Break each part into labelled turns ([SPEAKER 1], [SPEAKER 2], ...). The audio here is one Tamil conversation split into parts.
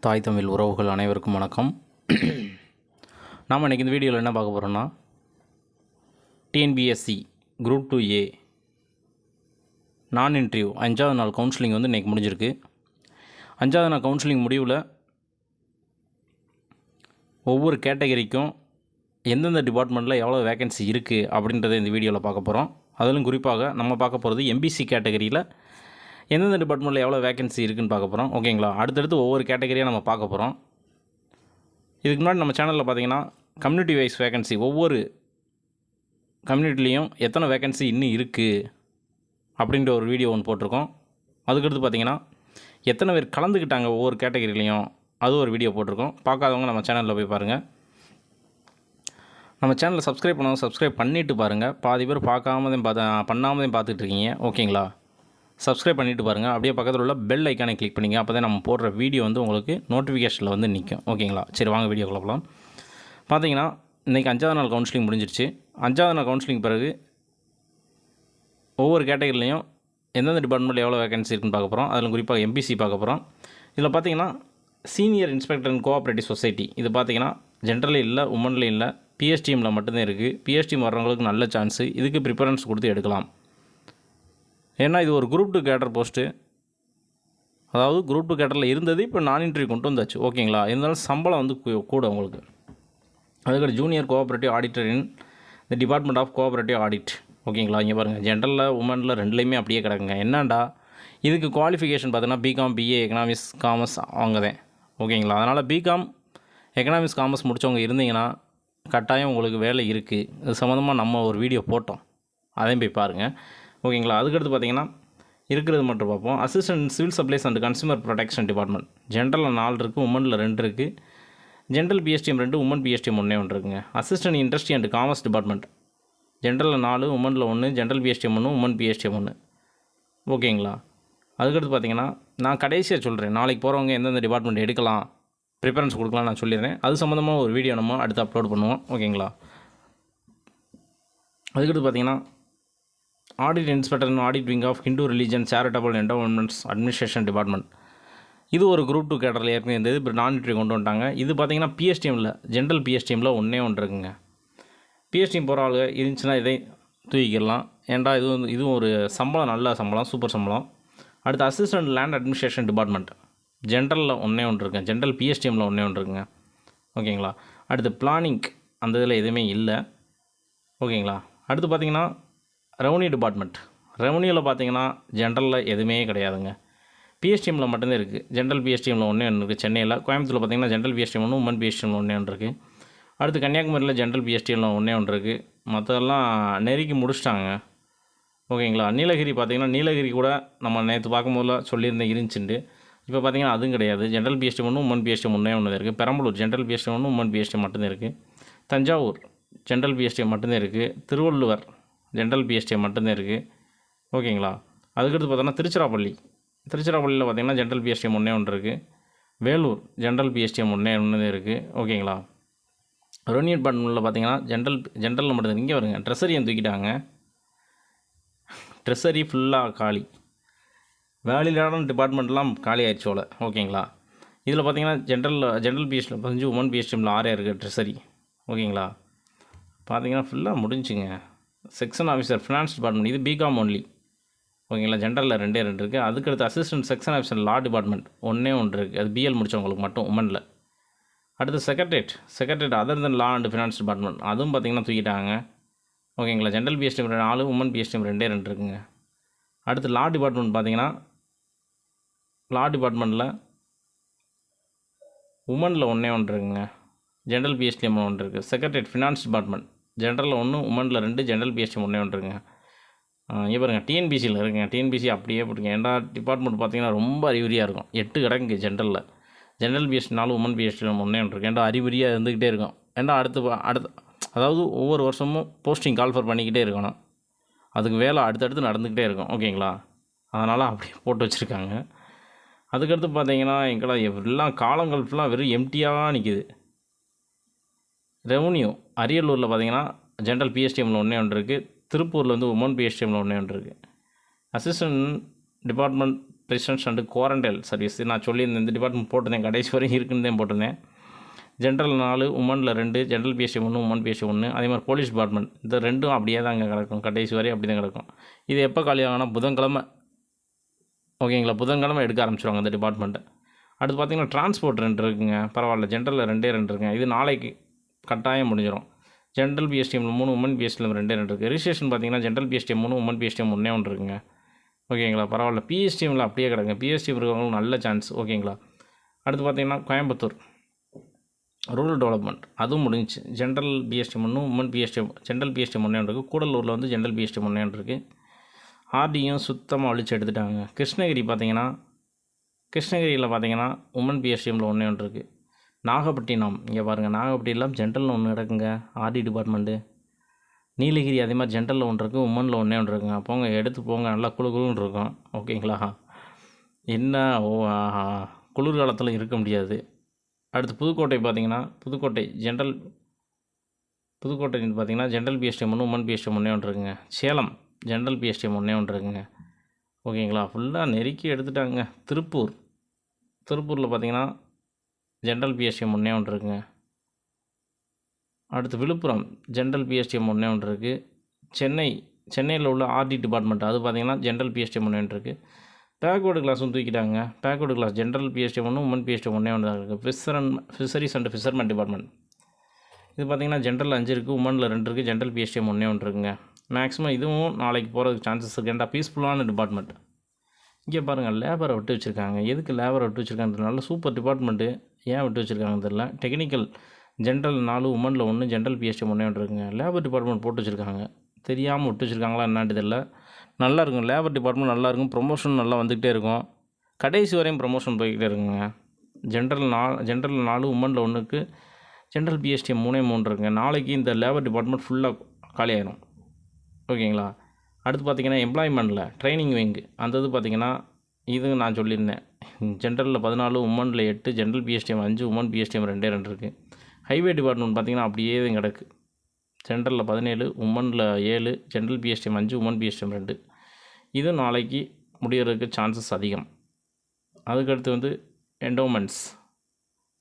[SPEAKER 1] தாய் தமிழ் உறவுகள் அனைவருக்கும் வணக்கம். நாம் இன்றைக்கி இந்த வீடியோவில் என்ன பார்க்க போகிறோன்னா, டிஎன்பிஎஸ்சி குரூப் 2A நான் இன்டர்வியூ 5வது நாள் கவுன்சிலிங் வந்து இன்றைக்கி முடிஞ்சிருக்கு. 5வது நாள் கவுன்சிலிங் முடிவில் ஒவ்வொரு கேட்டகரிக்கும் எந்தெந்த டிபார்ட்மெண்ட்டில் எவ்வளோ வேக்கன்சி இருக்குது அப்படின்றத இந்த வீடியோவில் பார்க்க போகிறோம். அதிலும் குறிப்பாக நம்ம பார்க்க போகிறது எம்பிசி கேட்டகரியில் எந்தெந்த டிபார்ட்மெண்ட்டில் எவ்வளோ வேக்கன்சி இருக்குதுன்னு பார்க்க போகிறோம். ஓகேங்களா? அடுத்தடுத்து ஒவ்வொரு கேட்டகரியாக நம்ம பார்க்க போகிறோம். இதுக்கு முன்னாடி நம்ம சேனலில் பார்த்தீங்கன்னா கம்யூனிட்டி வைஸ் வேக்கன்சி, ஒவ்வொரு கம்யூனிட்டிலையும் எத்தனை வேக்கன்சி இன்னும் இருக்குது அப்படின்ற ஒரு வீடியோ ஒன்று போட்டிருக்கோம். அதுக்கடுத்து பார்த்திங்கன்னா எத்தனை பேர் கலந்துக்கிட்டாங்க ஒவ்வொரு கேட்டகரிலையும், அது ஒரு வீடியோ போட்டிருக்கோம். பார்க்காதவங்க நம்ம சேனலில் போய் பாருங்கள். நம்ம சேனலை சப்ஸ்கிரைப் பண்ணாமல் சப்ஸ்கிரைப் பண்ணிவிட்டு பாருங்கள். பாதி பேர் பண்ணாமதையும் பார்த்துட்டு இருக்கீங்க. ஓகேங்களா? சப்ஸ்கிரைப் பண்ணிவிட்டு பாருங்கள். அப்படியே பக்கத்தில் உள்ள பெல் ஐக்கானை கிளிக் பண்ணிங்க. அப்போ தான் நம்ம போடுற வீடியோ வந்து உங்களுக்கு நோட்டிஃபிகேஷனில் வந்து நிற்கும். ஓகேங்களா? சரி, வாங்க வீடியோக்குள்ள போகலாம். பார்த்தீங்கன்னா இன்றைக்கி 5வது நாள் கவுன்சிலிங் முடிஞ்சிருச்சு. 5வது நாள் கவுன்சிலிங் பிறகு ஒவ்வொரு கேட்டகரிலையும் எந்தெந்த டிபார்ட்மெண்ட்டில் எவ்வளோ வேகன்சி இருக்குன்னு பார்க்க போகிறோம். அதில் குறிப்பாக எம்பிசி பார்க்க போகிறோம். இதில் பார்த்தீங்கன்னா senior inspector and cooperative society, இது பார்த்தீங்கன்னா ஜென்ரலையும் இல்லை, உமன்லையும் இல்லை, பிஎஸ்டிஎம்மில் மட்டும்தான் இருக்குது. பிஎஸ்டிஎம் வர்றவங்களுக்கு நல்ல சான்ஸு, இதுக்கு ப்ரிஃபரன்ஸ் கொடுத்து எடுக்கலாம். ஏன்னா இது ஒரு குரூப் 2 கேடர் போஸ்ட்டு. அதாவது குரூப் 2 கேடரில் இருந்தது இப்போ நான் இன்டர்வியூ கொண்டு வந்தாச்சு. ஓகேங்களா? இருந்தாலும் சம்பளம் வந்து கூட உங்களுக்கு. அதுக்கடுத்து junior cooperative auditor in the department of cooperative audit. ஓகேங்களா? இங்கே பாருங்கள், ஜென்ரலில் உமனில் ரெண்டுலேயுமே அப்படியே கிடக்குங்க. என்னண்டா இதுக்கு குவாலிஃபிகேஷன் பார்த்தீங்கன்னா பிகாம், பிஏ, எக்கனாமிக்ஸ், காமர்ஸ் அவங்க தான். ஓகேங்களா? அதனால் பிகாம், எக்கனாமிக்ஸ், காமர்ஸ் முடித்தவங்க இருந்தீங்கன்னா கட்டாயம் உங்களுக்கு வேலை இருக்குது. இது சம்மந்தமாக நம்ம ஒரு வீடியோ போட்டோம், அதையும் போய் பாருங்கள். ஓகேங்களா? அதுக்கடுத்து பார்த்தீங்கன்னா இருக்கிறது மட்டும் பார்ப்போம். Assistant civil supplies and consumer protection department, ஜென்ரலில் 4 இருக்குது, உமனில் 2 இருக்குது. ஜென்ரல் பிஎஸ்டிஎம் 2, உமன் பிஎஸ்டிஎம் 1 இருக்குங்க. Assistant industry and commerce department, ஜென்ரலில் 4, உமனில் 1, ஜென்ரல் பிஎஸ்டிஎம் 1, உமன் பிஎஸ்டிஎம் 1. ஓகேங்களா? அதுக்கடுத்து பார்த்தீங்கன்னா நான் கடைசியாக சொல்கிறேன், நாளைக்கு போகிறவங்க எந்தெந்த டிபார்ட்மெண்ட் எடுக்கலாம், ப்ரிஃபரன்ஸ் கொடுக்கலாம் நான் சொல்லிடுறேன். அது சம்மந்தமாக ஒரு வீடியோ நம்ம அடுத்து அப்லோட் பண்ணுவோம். ஓகேங்களா? அதுக்கடுத்து பார்த்தீங்கன்னா audit inspector and audit wing of Hindu religion charitable endowments administration department, இது ஒரு குரூப் 2 கேட்டரில் ஏற்கனவே இருந்தது, இப்போ நான் இன்டர்வியூ கொண்டு வந்துட்டாங்க. இது பார்த்திங்கன்னா பிஎஸ்டிஎம்மில், ஜென்ரல் பிஎஸ்டிஎம்மில் ஒன்று இருக்குங்க. பிஎஸ்டிஎம் போகிற ஆள் இருந்துச்சுன்னா இதை தூக்கிக்கலாம். ஏன்டா இதுவும் ஒரு சம்பளம், நல்ல சம்பளம், சூப்பர் சம்பளம். அடுத்து அசிஸ்டன்ட் லேண்ட் அட்மினிஸ்ட்ரேஷன் டிபார்ட்மெண்ட், ஜென்ரலில் ஒன்று இருக்குங்க. ஜென்ரல் பிஎஸ்டிஎம்மில் ஒன்று இருக்குங்க. ஓகேங்களா? அடுத்து பிளானிங், அந்த இதில் எதுவுமே இல்லை. ஓகேங்களா? அடுத்து பார்த்திங்கன்னா ரெவன்யூ டிபார்ட்மெண்ட், ரெவன்யூவில் பார்த்தீங்கன்னா ஜென்ரலில் எதுவுமே கிடையாதுங்க. பிஎஸ்டிஎம்மில் மட்டும்தான் இருக்குது. ஜென்ரல் பிஎஸ்டிஎம்மில் ஒன்று இருக்குது சென்னையில். கோயம்புத்தூரில் பார்த்தீங்கன்னா ஜென்ரல் பிஎஸ்டிஎம் 1, உமன் பிஎஸ்டிஎம் 1 இருக்குது. அடுத்து கன்னியாகுமரியில் ஜென்ரல் பிஎஸ்டிஎம்மில் ஒன்று இருக்குது. மற்றதெல்லாம் நெருக்கி முடிச்சிட்டாங்க. ஓகேங்களா? நீலகிரி பார்த்தீங்கன்னா, நீலகிரி கூட நம்ம நேற்று பார்க்கும்போது சொல்லியிருந்தேன் இருந்துச்சுட்டு, இப்போ பார்த்தீங்கன்னா அதுவும் கிடையாது. ஜென்ரல் பிஎஸ்டிஎம் 1, உமன் பிஎஸ்டிஎம் 1 இருக்குது. Perambalur general PSTM 1, woman PSTM மட்டும்தான் இருக்குது. தஞ்சாவூர் ஜென்ரல் பிஎஸ்டிஎம் மட்டும்தான் இருக்குது. திருவள்ளுவர் ஜென்ரல் பிஎஸ்டிஎம் மட்டும்தான் இருக்குது. ஓகேங்களா? அதுக்கடுத்து பார்த்தோன்னா திருச்சிராப்பள்ளியில் பார்த்திங்கன்னா ஜென்ரல் பிஎஸ்டிஎம் 1 இருக்குது. வேலூர் ஜென்ரல் பிஎஸ்டிஎம் 1 இருக்குது. ஓகேங்களா? ரெவன்யூ டிபார்ட்மெண்ட்டில் பார்த்திங்கன்னா ஜென்ரலில் மட்டும்தான். இங்கே வருங்க, ட்ரெஸரியை தூக்கிட்டாங்க. ட்ரெஸரி ஃபுல்லாக காலி, வேலிடான டிபார்ட்மெண்ட்லாம் காலி ஆயிடுச்சோல. ஓகேங்களா? இதில் பார்த்திங்கன்னா ஜென்ரல் பிஎஸ்டிஎம் 15, உமன் பிஎஸ்டிஎம்மில் 6 இருக்குது ட்ரெஸரி. ஓகேங்களா? பார்த்திங்கன்னா ஃபுல்லாக முடிஞ்சுங்க. செக்ஷன் ஆஃபீஸர் ஃபினான்ஸ் டிபார்ட்மெண்ட், இது பிகாம் ஒன்லி. ஓகேங்களா? ஜென்ரலில் 2 இருக்குது. அதுக்கடுத்து அசிஸ்டன்ட் செக்ஷன் ஆஃபீஸர் லா டிபார்ட்மெண்ட் ஒன்று இருக்குது. அது பிஎல் முடித்தவங்களுக்கு மட்டும், உமனில். அடுத்து secretariat other then law and finance department, அதுவும் பார்த்திங்கன்னா தூக்கிட்டாங்க. ஓகேங்களா? ஜென்ரல் பிஎஸ்டிஎம் 4, உமன் பிஎஸ்டிஎம் 2 இருக்குங்க. அடுத்து லா டிபார்ட்மெண்ட் பார்த்திங்கன்னா, லா டிபார்ட்மெண்ட்டில் உமனில் ஒன்று இருக்குங்க. ஜென்ரல் பிஎஸ்டிஎம் 1 இருக்குது. செக்ரட்டரியேட் ஃபினான்ஸ் டிபார்ட்மெண்ட், ஜென்ரலில் 1, உமனில் 2, ஜென்ரல் பிஎஸ்டிஎம் 1 இருக்குங்க. இங்கே பாருங்கள், டிஎன்பிசியில் இருக்குங்க. டிஎன்பிசி அப்படியே போட்டுங்க. ஏன்டா டிபார்ட்மெண்ட் பார்த்திங்கன்னா ரொம்ப அறிகுறியாக இருக்கும். 8 கிடக்குங்க ஜென்ரலில். ஜென்ரல் பிஎஸ்டி 4, உமன் பிஎஸ்டிஎம் 1 இருக்குது. ஏன்டா அறிகுறியாக இருந்துக்கிட்டே இருக்கும். ஏன்டா அடுத்து அதாவது ஒவ்வொரு வருஷமும் போஸ்டிங் கால்ஃபர் பண்ணிக்கிட்டே இருக்கணும். அதுக்கு வேலை அடுத்தடுத்து நடந்துக்கிட்டே இருக்கும். ஓகேங்களா? அதனால் அப்படியே போட்டு வச்சுருக்காங்க. அதுக்கடுத்து பார்த்தீங்கன்னா எங்கெல்லாம் எல்லாம் காலங்கள் ஃபுல்லாக வெறும் எம்டியாக நிற்கிது. ரெவன்யூ அரியலூரில் பார்த்தீங்கன்னா ஜென்ரல் பிஎஸ்டிஎம்மில் ஒன்று இருக்குது. திருப்பூரில் வந்து உமன் பிஎஸ்டிஎம்மில் ஒன்று இருக்குது. Assistant department prisons and quarantine service நான் சொல்லியிருந்தேன். இந்த டிபார்ட்மெண்ட் போட்டிருந்தேன், கடைசி வரையும் இருக்குன்னு தான் போட்டிருந்தேன். ஜென்ரல் 4, உமனில் 2, ஜென்ரல் பிஎஸ்டி 1, உமன் பிஎஸ்டி 1. அதே மாதிரி போலீஸ் டிபார்ட்மெண்ட் இந்த 2ம் அப்படியே தான் அங்கே கிடக்கும், கடைசி வரையும் அப்படி தான் கிடக்கும். இது எப்போ காலி ஆகும்னா புதன்கிழமை. ஓகேங்களா, புதன்கிழமை எடுக்க ஆரம்பிச்சிடுவாங்க இந்த டிபார்ட்மெண்ட்டை. அடுத்து பார்த்திங்கன்னா டிரான்ஸ்போர்ட் 2 இருக்குங்க, பரவாயில்ல. ஜென்ரலில் 2 இருக்குங்க, இது நாளைக்கு கட்டாயம் முடிஞ்சிடும். ஜென்ரல் பிஎஸ்டிஎம் 3, உமன் பிஎஸ்டிஎம் 2 இருக்குது. ரிஜிஸ்ட்ரேஷன் பார்த்திங்கன்னா ஜென்ரல் பிஎஸ்டிஎம் 3, உமன் பிஎஸ்டிஎம் 1 இருக்குங்க. ஓகேங்களா, பரவாயில்ல. பிஎஸ்டிஎம்மில் அப்படியே கிடக்குங்க, பிஎஸ்டிஎம் இருக்கிறவங்களுக்கு நல்ல சான்ஸ். ஓகேங்களா, அடுத்து பார்த்திங்கன்னா கோயம்புத்தூர் ரூரல் டெவலப்மெண்ட் அதுவும் முடிஞ்சிச்சு. General PSTM 1, woman PSTM, general PSTM 1 இருக்குது. கூடலூரில் வந்து ஜென்ரல் பிஎஸ்டிஎம் 1 இருக்குது. ஆர்டியும் சுத்தமாக அழிச்சு எடுத்துட்டாங்க. கிருஷ்ணகிரி பார்த்திங்கன்னா கிருஷ்ணகிரியில் பார்த்திங்கன்னா உமன் பிஎஸ்டிஎம்மில் 1 இருக்குது. நாகப்பட்டினம் இங்கே பாருங்கள், நாகப்பட்டினம் ஜென்ரலில் 1 கிடக்குங்க ஆர்டி டிபார்ட்மெண்ட்டு. நீலகிரி அதே மாதிரி ஜென்ரலில் 1 இருக்குது, உமனில் 1 இருக்குங்க. போங்க எடுத்து போங்க, நல்லா குளுன்னு இருக்கும். ஓகேங்களா, என்ன குளிர்காலத்தில் இருக்க முடியாது. அடுத்து புதுக்கோட்டை பார்த்திங்கன்னா புதுக்கோட்டை பார்த்திங்கன்னா ஜென்ரல் பிஎஸ்டிஎம் 1, உமன் பிஎஸ்டிஎம் 1 இருக்குங்க. சேலம் ஜென்ரல் பிஎஸ்டிஎம் 1 இருக்குங்க. ஓகேங்களா, ஃபுல்லாக நெருக்கி எடுத்துட்டாங்க. திருப்பூரில் பார்த்திங்கன்னா ஜென்ரல் பிஎஸ்டிஎம் 1 இருக்குங்க. அடுத்து விழுப்புரம் ஜென்ரல் பிஎஸ்டிஎம் 1 இருக்குது. சென்னையில் உள்ள ஆர்டி டிபார்ட்மெண்ட் அது பார்த்திங்கன்னா ஜென்ரல் பிஎஸ்டிஎம் 1 இருக்குது. பேக்வேர்டு கிளாஸும் தூக்கிட்டாங்க. Backward class general PSTM 1, woman PSTM 1 தான் இருக்குது. ஃபிஷரிஸ் அண்ட் ஃபிஷர்மேன் டிபார்ட்மெண்ட் இது பார்த்திங்கன்னா ஜென்ரல் 5 இருக்குது, உமனில் 2 இருக்குது, ஜென்ரல் பிஎஸ்டிஎம் 1 இருக்குங்க. மேக்ஸிமம் இதுவும் நாளைக்கு போகிறதுக்கு சான்சஸ் இருக்குண்டா. பீஸ்ஃபுல்லான டிபார்ட்மெண்ட். இங்கே பாருங்கள், லேபரை விட்டு வச்சுருக்காங்க. எதுக்கு லேபரை விட்டு வச்சுருக்காங்க? நல்ல சூப்பர் டிபார்ட்மெண்ட்டு, ஏன் விட்டு வச்சுருக்காங்க தெரியல. டெக்னிக்கல் ஜென்ரல் 4, உமனில் 1, ஜென்ரல் பிஎஸ்டிஎம் 1 இருக்குங்க. லேபர் டிபார்ட்மெண்ட் போட்டு வச்சுருக்காங்க, தெரியாமல் விட்டு வச்சுருக்காங்களா என்னான்னு தெரியல. நல்லாயிருக்கும், லேபர் டிபார்ட்மெண்ட் நல்லாயிருக்கும், ப்ரொமோஷன் நல்லா வந்துக்கிட்டே இருக்கும், கடைசி வரையும் ப்ரொமோஷன் போய்கிட்டே இருக்குங்க. ஜென்ரல் 4, உமனில் 1க்கு ஜென்ரல் பிஎஸ்டிஎம் 3 இருக்குங்க. நாளைக்கு இந்த லேபர் டிபார்ட்மெண்ட் ஃபுல்லாக காலியாயிரும். ஓகேங்களா, அடுத்து பார்த்திங்கன்னா எம்ப்ளாய்மெண்ட்டில் ட்ரைனிங் விங் அந்த இது பார்த்திங்கன்னா இது நான் சொல்லியிருந்தேன். ஜென்ரலில் 14, உமனில் 8, ஜென்ரல் பிஎஸ்டிஎம் 5, உமன் பிஎஸ்டிஎம் 2 இருக்குது. ஹைவே டிபார்ட்மெண்ட் பார்த்திங்கன்னா அப்படியே தான் கிடக்கு. ஜென்ரலில் 17, உமனில் 7, ஜென்ரல் பிஎஸ்டிஎம் 5, உமன் பிஎஸ்டிஎம் 2. இதுவும் நாளைக்கு முடிகிறதுக்கு சான்சஸ் அதிகம். அதுக்கடுத்து வந்து என்டோமெண்ட்ஸ்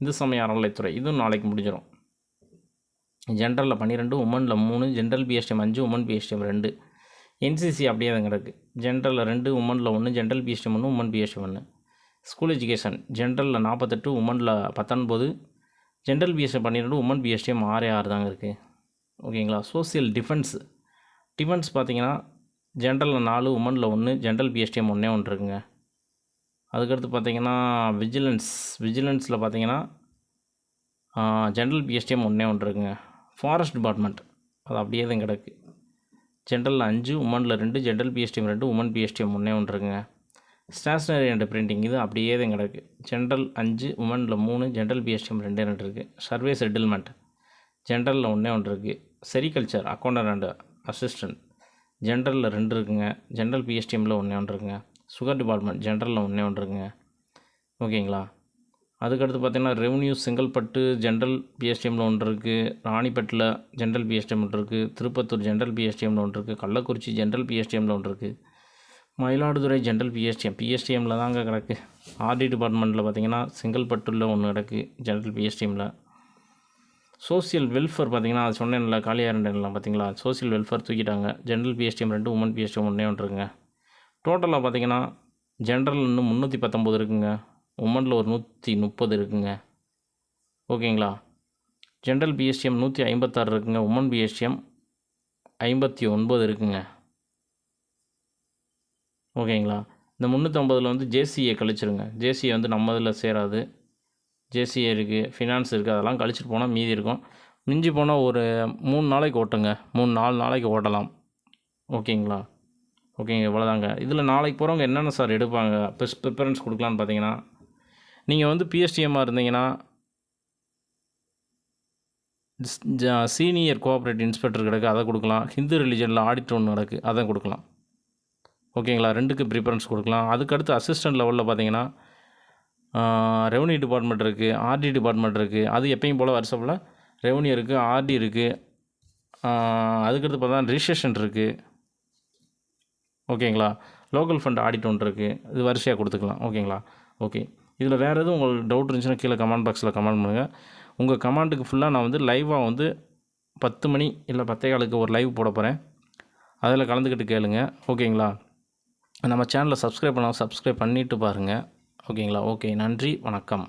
[SPEAKER 1] இந்து சமய அறநிலைத்துறை இதுவும் நாளைக்கு முடிஞ்சிடும். ஜென்ரலில் 12, உமனில் 3, general PSTM 5, woman PSTM 2. NCC அப்படியே தான் கிடக்கு. ஜென்ரலில் 2, உமனில் 1, general PSTM 1, woman PSTM 1. School education ஜென்ரலில் 48, உமனில் 19, ஜென்ரல் பிஎஸ்டிஎம் 12, உமன் பிஎஸ்டிஎம் 6 தாங்க இருக்குது. ஓகேங்களா, சோசியல் டிஃபென்ஸ் பார்த்திங்கன்னா ஜென்ரலில் 4, உமனில் 1, ஜென்ரல் பிஎஸ்டிஎம் 1 இருக்குங்க. அதுக்கடுத்து பார்த்திங்கன்னா விஜிலன்ஸில் பார்த்திங்கன்னா ஜென்ரல் பிஎஸ்டிஎம் 1 இருக்குங்க. ஃபாரஸ்ட் டிபார்ட்மெண்ட் அது அப்படியே தான் கிடக்கு. ஜென்ரலில் 5, உமனில் 2, ஜென்ரல் பிஎஸ்டிஎம் 2, உமன் பிஎஸ்டிஎம் 1 இருக்குங்க. ஸ்டேஷ்னரி அண்ட் பிரிண்டிங் இது அப்படியே தான் கிடக்கு. ஜென்ரல் 5, உமனில் 3, ஜென்ரல் பிஎஸ்டிஎம் 2 இருக்குது. சர்வே செட்டில்மெண்ட் ஜென்ரலில் 1 இருக்குது. செரிகல்ச்சர் அக்கௌண்டன்ட் அண்ட் அசிஸ்டன்ட் ஜென்ரலில் 2 இருக்குங்க. ஜென்ரல் பிஎஸ்டிஎம்மில் 1 இருக்குங்க. சுகர் டிபார்ட்மெண்ட் ஜென்ரலில் 1 இருக்குங்க. ஓகேங்களா, அதுக்கடுத்து பார்த்திங்கன்னா ரெவன்யூ செங்கல்பட்டு ஜென்ரல் பிஎஸ்டிஎம்மில் 1 இருக்குது. ராணிப்பேட்டில் ஜென்ரல் பிஎஸ்டிஎம் 1 இருக்குது. திருப்பத்தூர் ஜென்ரல் பிஎஸ்டிஎம்மில் 1 இருக்குது. கள்ளக்குறிச்சி ஜென்ரல் பிஎஸ்டிஎம்மில் 1 இருக்குது. மயிலாடுதுறை ஜென்ரல் பிஎஸ்டிஎம்மில் தாங்க கிடக்கு. ஆர்டி டிபார்ட்மெண்ட்டில் பார்த்திங்கன்னா செங்கல்பட்டில் 1 கிடக்கு ஜென்ரல் பிஎஸ்டிஎம்மில். சோசியல் வெல்ஃபேர் பார்த்திங்கன்னா அது சொன்னேன்ல காலியாரண்டெல்லாம் பார்த்திங்களா, சோசியல் வெல்ஃபேர் தூக்கிட்டாங்க. ஜென்ரல் பிஎஸ்டிஎம் 2, உமன் பிஎஸ்டிஎம் 1 இருக்குங்க. டோட்டலாக பார்த்திங்கன்னா ஜென்ரல் இன்னும் 319 இருக்குங்க. உமனில் ஒரு 130 இருக்குங்க. ஓகேங்களா, ஜென்ரல் பிஎஸ்டிஎம் 156 இருக்குங்க. உமன் பிஎஸ்டிஎம் 59 இருக்குங்க. ஓகேங்களா, இந்த 350 வந்து ஜேசிஏ கழிச்சிருங்க. ஜேசிஏ வந்து நம்ம இதில் சேராது. ஜேசிஏ இருக்குது, ஃபினான்ஸ் இருக்குது, அதெல்லாம் கழிச்சிட்டு போனால் மீதி இருக்கும். மிஞ்சி போனால் ஒரு 3 நாளைக்கு ஓட்டுங்க, 3-4 நாளைக்கு ஓட்டலாம். ஓகேங்களா, இவ்வளோதாங்க. இதில் நாளைக்கு போகிறவங்க என்னென்ன சார் எடுப்பாங்க ப்ரிஃபரன்ஸ் கொடுக்கலான்னு பார்த்தீங்கன்னா, நீங்கள் வந்து பிஎஸ்டிஎம்மாக இருந்தீங்கன்னா சீனியர் கோஆப்ரேட்டிவ் இன்ஸ்பெக்டர் கிடக்கு, அதை கொடுக்கலாம். ஹிந்து ரிலிஜனில் ஆடிட் ஒன்று கிடக்கு, அதை கொடுக்கலாம். ஓகேங்களா, 2க்கு ப்ரிஃபரன்ஸ் கொடுக்கலாம். அதுக்கடுத்து அசிஸ்டன்ட் லெவலில் பார்த்தீங்கன்னா ரெவன்யூ டிபார்ட்மெண்ட் இருக்குது, ஆர்டி டிபார்ட்மெண்ட் இருக்குது. அது எப்பயும் போல் வருஷப்பில் ரெவன்யூ இருக்குது, ஆர்டி இருக்குது. அதுக்கடுத்து பார்த்தா ரிஜிஸ்ட்ரேஷன் இருக்குது. ஓகேங்களா, லோக்கல் ஃபண்ட் ஆடிட் ஒன்று இருக்குது, இது வரிசையாக கொடுத்துக்கலாம். ஓகேங்களா? ஓகே. இதில் வேறு எதுவும் உங்களுக்கு டவுட் இருந்துச்சுன்னா கீழே கமெண்ட் பாக்ஸில் கமெண்ட் பண்ணுங்கள். உங்கள் கமெண்ட்டுக்கு ஃபுல்லாக நான் வந்து லைவாக வந்து 10 மணி இல்லை 10:15 ஒரு லைவ் போட போகிறேன். அதில் கலந்துக்கிட்டு கேளுங்க. ஓகேங்களா? நம்ம சேனலை சப்ஸ்கிரைப் பண்ணால் சப்ஸ்கிரைப் பண்ணிவிட்டு பாருங்கள். ஓகேங்களா? ஓகே. நன்றி, வணக்கம்.